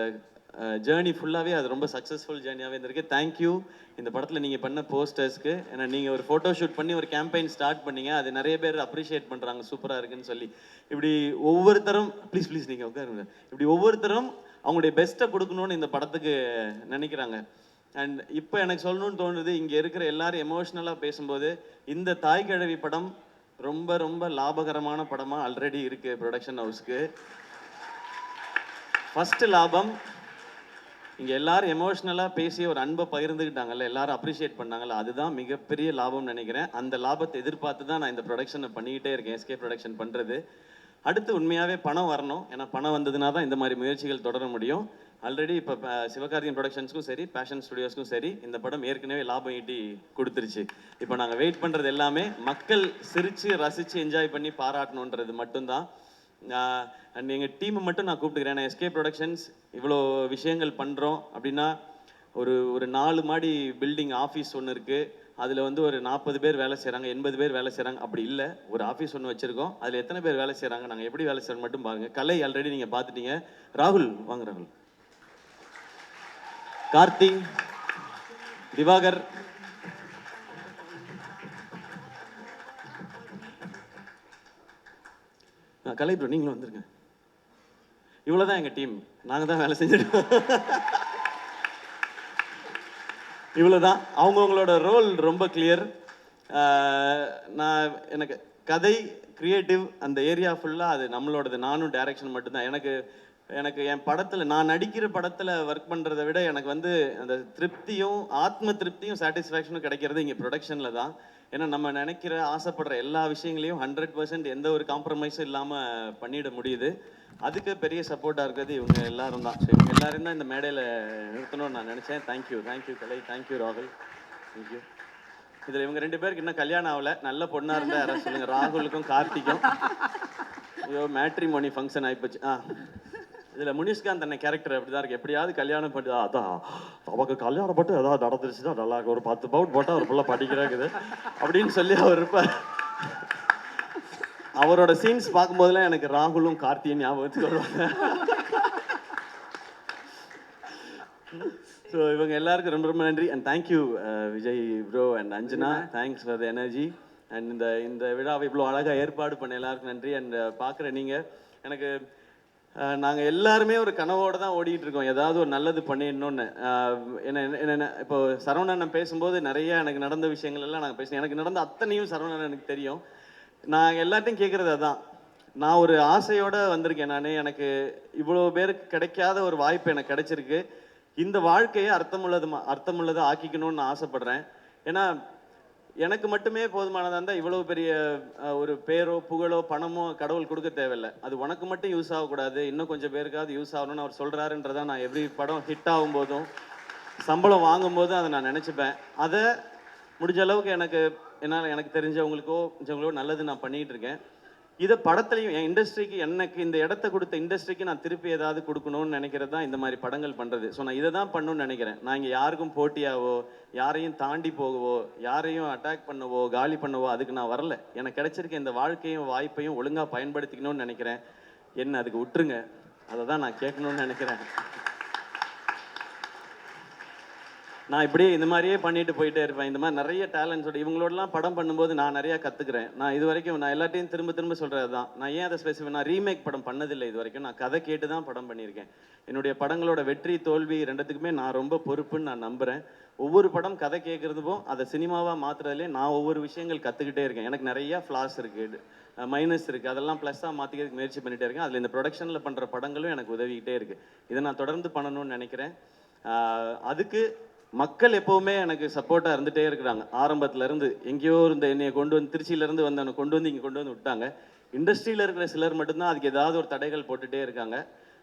Speaker 1: ஜேர்னி ஃபுல்லாகவே அது ரொம்ப சக்ஸஸ்ஃபுல் ஜேர்னியாகவே இருந்திருக்கு. தேங்க்யூ இந்த படத்தில் நீங்கள் பண்ண போஸ்டர்ஸ்க்கு. ஏன்னா நீங்கள் ஒரு ஃபோட்டோ ஷூட் பண்ணி ஒரு கேம்பெயின் ஸ்டார்ட் பண்ணீங்க, அது நிறைய பேர் அப்ரிஷியேட் பண்ணுறாங்க, சூப்பராக இருக்குன்னு சொல்லி. இப்படி ஒவ்வொருத்தரும் ப்ளீஸ் நீங்கள் உட்காருங்க, இப்படி ஒவ்வொருத்தரும் அவங்களுடைய பெஸ்ட்டை கொடுக்கணும்னு இந்த படத்துக்கு நினைக்கிறாங்க. அண்ட் இப்போ எனக்கு சொல்லணும்னு தோணுது, இங்கே இருக்கிற எல்லாரும் எமோஷ்னலாக பேசும்போது இந்த தாய் கிழவி படம் ரொம்ப ரொம்ப லாபகரமான படமாக ஆல்ரெடி இருக்குது ப்ரொடக்ஷன் ஹவுஸ்க்கு. ஃபஸ்ட்டு லாபம், இங்கே எல்லாரும் எமோஷ்னலாக பேசி ஒரு அன்பை பகிர்ந்துக்கிட்டாங்கல்ல, எல்லாரும் அப்ரிஷியேட் பண்ணாங்கல்ல, அதுதான் மிகப்பெரிய லாபம்னு நினைக்கிறேன். அந்த லாபத்தை எதிர்பார்த்து தான் நான் இந்த ப்ரொடக்ஷனை பண்ணிக்கிட்டே இருக்கேன், எஸ்கே ப்ரொடக்ஷன் பண்ணுறது. அடுத்து உண்மையாகவே பணம் வரணும், ஏன்னா பணம் வந்ததுனா தான் இந்த மாதிரி முயற்சிகள் தொடர முடியும். ஆல்ரெடி இப்போ சிவகார்த்திகேயன் ப்ரொடக்ஷன்ஸ்க்கும் சரி, பேஷன் ஸ்டுடியோஸ்க்கும் சரி, இந்த படம் ஏற்கனவே லாபம் ஈட்டி கொடுத்துருச்சு. இப்போ நாங்கள் வெயிட் பண்ணுறது எல்லாமே மக்கள் சிரித்து ரசித்து என்ஜாய் பண்ணி பாராட்டணுன்றது மட்டும்தான். அண்ட் எங்கள் டீமை மட்டும் நான் கூப்பிட்டுக்கிறேன். நான் எஸ்கே ப்ரொடக்ஷன்ஸ் இவ்வளோ விஷயங்கள் பண்ணுறோம் அப்படின்னா, ஒரு 4 மாடி பில்டிங் ஆஃபீஸ் ஒன்று இருக்குது, அதில் வந்து ஒரு 40 பேர் வேலை செய்கிறாங்க, 80 பேர் வேலை செய்கிறாங்க. அப்படி இல்லை, ஒரு ஆஃபீஸ் ஒன்று வச்சுருக்கோம், அதில் எத்தனை பேர் வேலை செய்கிறாங்க, நாங்கள் எப்படி வேலை செய்கிறோம் மட்டும் பாருங்கள். கலை ஆல்ரெடி நீங்கள் பார்த்துட்டீங்க. ராகுல் வாங்க, ராகுல், கார்த்தி, திவாகர், கலை ப்ரோ நீங்களும் வந்துருங்க. இவ்வளோதான் எங்கள் டீம், நாங்கள் தான் வேலை செஞ்சுருக்கோம். இவ்வளோதான். அவங்கவுங்களோட ரோல் ரொம்ப கிளியர். நான் எனக்கு கதை கிரியேட்டிவ் அந்த ஏரியா ஃபுல்லாக அது நம்மளோடது. நானும் டைரக்ஷன் மட்டும்தான். எனக்கு என் படத்தில் நான் நடிக்கிற படத்தில் ஒர்க் பண்ணுறதை விட எனக்கு வந்து அந்த திருப்தியும் ஆத்ம திருப்தியும் சாட்டிஸ்ஃபேக்ஷனும் கிடைக்கிறது இங்கே ப்ரொடக்ஷனில் தான். ஏன்னா நம்ம நினைக்கிற ஆசைப்படுற எல்லா விஷயங்களையும் 100% எந்த ஒரு காம்ப்ரமைஸும் இல்லாமல் பண்ணிட முடியுது. அதுக்கு பெரிய சப்போர்ட்டாக இருக்கிறது இவங்க எல்லாரும் தான். ஸோ இவங்க எல்லாரும் தான் இந்த மேடையில் நிறுத்தணும்னு நான் நினச்சேன். தேங்க்யூ கலை, தேங்க்யூ ராகுல், தேங்க்யூ. இதில் இவங்க 2 பேருக்கு இன்னும் கல்யாணம் ஆகலை. நல்ல பொண்ணாக இருந்தால் யாராவது சொல்லுங்கள். ராகுலுக்கும் கார்த்திக்கும். ஐயோ மேட்ரிமோனி ஃபங்க்ஷன் ஆகிப்போச்சு. இதில் முனிஷ்காந்த் அண்ணன் கேரக்டர் அப்படி தான் இருக்குது. எப்படியாவது கல்யாணம் பண்ணி அதான் நமக்கு கல்யாணம் பட்டு ஏதாவது நடந்துருச்சுன்னா நல்லா இருக்கும், ஒரு 10 பவுன் போட்டால் ஒரு பிள்ளை படிக்கிறாக்குது அப்படின்னு சொல்லி அவர் இருப்பார். அவரோட சீன்ஸ் பார்க்கும்போதெல்லாம் எனக்கு ராகுலும் கார்த்தியும் ஞாபகத்துக்கு வருவாங்க. ஸோ இவங்க எல்லாருக்கும் ரொம்ப ரொம்ப நன்றி. And thank you Vijay bro and Anjana, thanks for the energy. And இந்த விழாவை இவ்வளோ அழகாக ஏற்பாடு பண்ண எல்லாருக்கும் நன்றி. அண்ட் பார்க்குற நீங்கள் எனக்கு நாங்கள் எல்லாருமே ஒரு கனவோடு தான் ஓடிக்கிட்டு இருக்கோம், ஏதாவது ஒரு நல்லது பண்ணிடணும்னு. என்ன இப்போ சரவணன் பேசும்போது நிறைய எனக்கு நடந்த விஷயங்கள் எல்லாம் நாங்கள் பேசினோம். எனக்கு நடந்த அத்தனையும் சரவணன் எனக்கு தெரியும். நான் எல்லாத்தையும் கேட்குறது அதான். நான் ஒரு ஆசையோடு வந்திருக்கேன். எனக்கு இவ்வளோ பேருக்கு கிடைக்காத ஒரு வாய்ப்பு எனக்கு கிடைச்சிருக்கு. இந்த வாழ்க்கையை அர்த்தமுள்ளதை ஆக்கிக்கணும்னு நான் ஆசைப்படுறேன். ஏன்னா எனக்கு மட்டுமே போதுமானதாக இருந்தால் இவ்வளோ பெரிய ஒரு பேரோ புகழோ பணமோ கடவுள் கொடுக்க தேவையில்லை. அது உனக்கு மட்டும் யூஸ் ஆகக்கூடாது, இன்னும் கொஞ்சம் பேருக்காவது யூஸ் ஆகணும்னு அவர் சொல்கிறாருன்றதான் நான் எவ்ரி படம் ஹிட் ஆகும் போதும் சம்பளம் வாங்கும் போதும் அதை நான் நினச்சிப்பேன். அதை முடிஞ்ச அளவுக்கு எனக்கு தெரிஞ்சவங்களுக்கோ நல்லது நான் பண்ணிகிட்டு இருக்கேன். இதை படத்துலையும் என் இண்டஸ்ட்ரிக்கு எனக்கு இந்த இடத்த கொடுத்த இண்டஸ்ட்ரிக்கு நான் திருப்பி ஏதாவது கொடுக்கணும்னு நினைக்கிறது தான் இந்த மாதிரி படங்கள் பண்ணுறது. ஸோ நான் இதை தான் பண்ணணும்னு நினைக்கிறேன். நான் இங்கே யாருக்கும் போட்டியாவோ யாரையும் தாண்டி போகவோ யாரையும் அட்டாக் பண்ணவோ காலி பண்ணவோ அதுக்கு நான் வரல. எனக்கு கிடைச்சிருக்க இந்த வாழ்க்கையும் வாய்ப்பையும் ஒழுங்காக பயன்படுத்திக்கணும்னு நினைக்கிறேன். என்ன அதுக்கு விட்டுருங்க, அதை தான் நான் கேட்கணும்னு நினைக்கிறேன். நான் இப்படியே இந்த மாதிரியே பண்ணிட்டு போயிட்டே இருப்பேன். இந்த மாதிரி நிறைய டேலண்ட்ஸோட இவங்களோடலாம் படம் பண்ணும்போது நான் நிறையா கற்றுக்கிறேன். நான் இது வரைக்கும் நான் எல்லாத்தையும் திரும்ப சொல்கிறது தான். நான் ஏன் அதை நான் ரீமேக் படம் பண்ணதில்லை இது வரைக்கும். நான் கதை கேட்டு தான் படம் பண்ணியிருக்கேன். என்னுடைய படங்களோட வெற்றி தோல்வி ரெண்டுத்துக்குமே நான் ரொம்ப பொறுப்புன்னு நான் நம்புகிறேன். ஒவ்வொரு படம் கதை கேட்குறதுக்கும் அதை சினிமாவாக மாற்றுறதுலேயே நான் ஒவ்வொரு விஷயங்கள் கற்றுக்கிட்டே இருக்கேன். எனக்கு நிறையா ஃப்ளாஸ் இருக்குது, மைனஸ் இருக்குது, அதெல்லாம் ப்ளஸ்ஸாக மாற்றிக்கிறதுக்கு முயற்சி பண்ணிகிட்டே இருக்கேன். அதில் இந்த ப்ரொடக்ஷனில் பண்ணுற படங்களும் எனக்கு உதவிக்கிட்டே இருக்குது. இதை நான் தொடர்ந்து பண்ணணும்னு நினைக்கிறேன். அதுக்கு மக்கள் எப்போவுமே எனக்கு சப்போர்ட்டாக இருந்துகிட்டே இருக்கிறாங்க. ஆரம்பத்துலேருந்து எங்கேயோ இருந்த என்னையை கொண்டு வந்து திருச்சியிலேருந்து வந்தவனை கொண்டு வந்து இங்கே கொண்டு வந்து விட்டாங்க. இண்டஸ்ட்ரியில் இருக்கிற சிலர் மட்டும்தான் அதுக்கு ஏதாவது ஒரு தடைகள் போட்டுகிட்டே இருக்காங்க.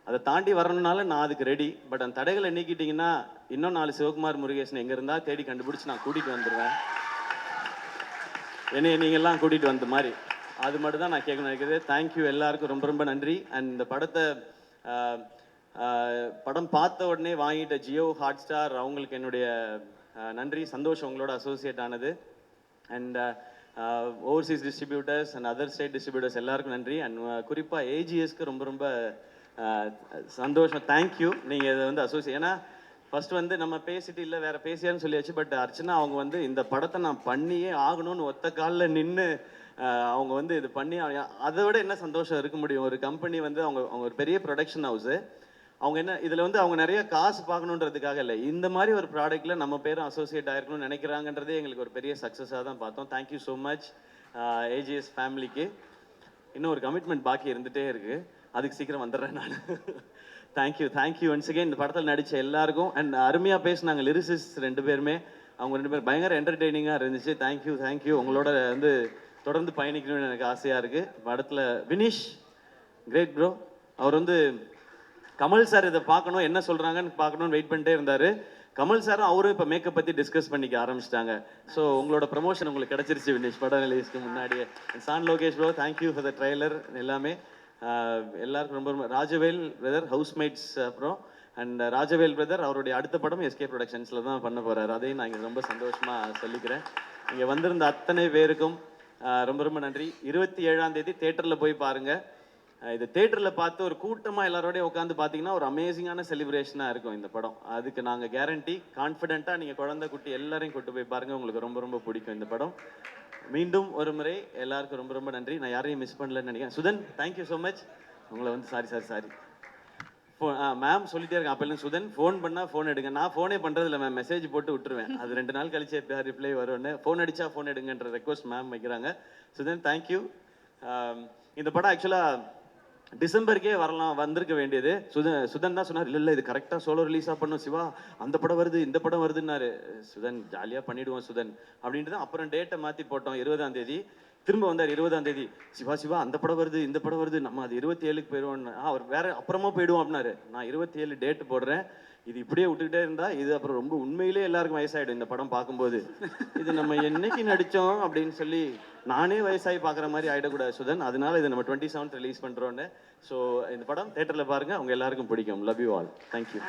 Speaker 1: அதை தாண்டி வரணுனால நான் அதுக்கு ரெடி. பட் அந்த தடைகளை நீக்கிட்டிங்கன்னா இன்னும் 4 சிவகுமார் முருகேசன் எங்கே இருந்தால் தேடி கண்டுபிடிச்சி நான் கூட்டிகிட்டு வந்துடுவேன். என்னையை நீங்கள்லாம் கூட்டிகிட்டு வந்த மாதிரி அது மட்டும் தான் நான் கேட்கணும் நினைக்கிறது. தேங்க்யூ எல்லாருக்கும் ரொம்ப ரொம்ப நன்றி. அண்ட் இந்த படம் பார்த்த உடனே வாங்கிட்ட ஜியோ ஹாட்ஸ்டார் அவங்களுக்கு என்னுடைய நன்றி. சந்தோஷம் உங்களோட அசோசியேட் ஆனது. And Overseas distributors and other state distributors எல்லாருக்கும் நன்றி. அண்ட் குறிப்பாக ஏஜிஎஸ்க்கு ரொம்ப ரொம்ப சந்தோஷம். தேங்க்யூ. நீங்கள் இதை வந்து அசோசியேட், ஏன்னா ஃபர்ஸ்ட் வந்து நம்ம பேசிட்டு இல்லை வேற பேசியான்னு சொல்லியாச்சு. பட் அர்ச்சனா அவங்க வந்து இந்த படத்தை நான் பண்ணியே ஆகணும்னு ஒத்த காலில் நின்று அவங்க வந்து இது பண்ணி அதை விட என்ன சந்தோஷம் இருக்க முடியும். ஒரு கம்பெனி வந்து அவங்க ஒரு பெரிய ப்ரொடக்ஷன் ஹவுஸு. அவங்க என்ன இதில் வந்து அவங்க நிறைய காசு பார்க்கணுன்றதுக்காக இல்லை, இந்த மாதிரி ஒரு ப்ராடக்ட்டில் நம்ம பேரும் அசோசியேட் ஆகிருக்கணும்னு நினைக்கிறாங்கன்றதே எங்களுக்கு ஒரு பெரிய சக்ஸஸாக தான் பார்த்தோம். தேங்க்யூ ஸோ மச் ஏஜிஎஸ் ஃபேமிலிக்கு. இன்னும் ஒரு கமிட்மெண்ட் பாக்கி இருந்துகிட்டே இருக்குது, அதுக்கு சீக்கிரம் வந்துடுறேன் நான். தேங்க்யூ ஒன்ஸ் அகெயின் இந்த படத்தில் நடித்த எல்லாருக்கும். அண்ட் அருமையாக பேசினாங்க லிரிசிஸ் 2 பேருமே. அவங்க 2 பேர் பயங்கர என்டர்டெய்னிங்காக இருந்துச்சு. தேங்க்யூ. உங்களோட வந்து தொடர்ந்து பயணிக்கணும்னு எனக்கு ஆசையாக இருக்குது. படத்தில் வினிஷ் கிரேட் ப்ரோ. அவர் வந்து கமல் சார் இதை பார்க்கணும் என்ன சொல்கிறாங்கன்னு பார்க்கணுன்னு வெயிட் பண்ணிட்டே இருந்தார். கமல் சாரும் அவரும் இப்போ மேக்கப் பற்றி டிஸ்கஸ் பண்ணிக்க ஆரம்பிச்சிட்டாங்க. ஸோ உங்களோட ப்ரமோஷன் உங்களுக்கு கிடச்சிருச்சு வினிஷ் படம் ரிலீஸ்க்கு முன்னாடியே. சான் Lokesh bro thank you for the trailer எல்லாமே. எல்லாருக்கும் ரொம்ப ராஜவேல் பிரதர் ஹவுஸ்மேட்ஸ் அப்புறம் அண்ட் ராஜவேல் பிரதர் அவருடைய அடுத்த படம் எஸ்கே ப்ரொடக்ஷன்ஸில் தான் பண்ண போகிறாரு. அதையும் நான் இங்கே ரொம்ப சந்தோஷமாக சொல்லிக்கிறேன். இங்கே வந்திருந்த அத்தனை பேருக்கும் ரொம்ப ரொம்ப நன்றி. 27ஆம் தேதி தேட்டரில் போய் பாருங்கள். இது தேட்டரில் பார்த்து ஒரு கூட்டமாக எல்லாரோடையும் உட்காந்து பார்த்தீங்கன்னா ஒரு அமேசிங்கான செலிப்ரேஷனாக இருக்கும் இந்த படம். அதுக்கு நாங்கள் கேரண்டி. கான்ஃபிடென்ட்டாக நீங்கள் குழந்தை குட்டி எல்லாரையும் கூட்டு போய் பாருங்கள், உங்களுக்கு ரொம்ப ரொம்ப பிடிக்கும் இந்த படம். மீண்டும் ஒரு முறை எல்லாருக்கும் ரொம்ப ரொம்ப நன்றி. நான் யாரையும் மிஸ் பண்ணலன்னு நினைக்கிறேன். Sudhan, thank you so much. உங்களை வந்து சாரி. மேம் சொல்லிட்டே இருக்கேன் அப்போல்லாம், சுதன் ஃபோன் பண்ணால் ஃபோன் எடுங்க. நான் ஃபோனே பண்ணுறதில்ல மேம், மெசேஜ் போட்டு விட்டுருவேன். அது 2 நாள் கழிச்சு எப்படியா ரிப்ளை வரும்னு. ஃபோன் அடித்தா ஃபோன் எடுங்கன்ற ரெக்வஸ்ட் மேம் வைக்கிறாங்க. சுதன், தேங்க்யூ. இந்த படம் ஆக்சுவலாக டிசம்பருக்கே வந்திருக்க வேண்டியது. சுதன் தான் சொன்னார், இல்லை இது கரெக்டாக சோலோ ரிலீஸாக பண்ணும் சிவா, அந்த படம் வருது இந்த படம் வருதுன்னாரு. சுதன் ஜாலியாக பண்ணிவிடுவோம் சுதன் அப்படின்ட்டு தான் அப்புறம் டேட்டை மாற்றி போட்டோம். 20ஆம் தேதி திரும்ப வந்தார். 20ஆம் தேதி சிவா அந்த படம் வருது இந்த படம் வருது, நம்ம அது 27க்கு போயிடுவோம். அவர் வேற அப்புறமா போயிடுவோம் அப்படின்னாரு. நான் 27 டேட் போடுறேன். இது இப்படியே விட்டுக்கிட்டே இருந்தா இது அப்புறம் ரொம்ப உண்மையிலே எல்லாருக்கும் வயசாயிடும் இந்த படம் பார்க்கும்போது. இது நம்ம என்னைக்கு நடித்தோம் அப்படின்னு சொல்லி நானே வயசாகி பார்க்குற மாதிரி ஆகிடக்கூடாது சுதன். அதனால இதை நம்ம 27th ரிலீஸ் பண்ணுறோன்னு. ஸோ இந்த படம் தேட்டரில் பாருங்கள், அவங்க எல்லாருக்கும் பிடிக்கும். Love you all. தேங்க்யூ.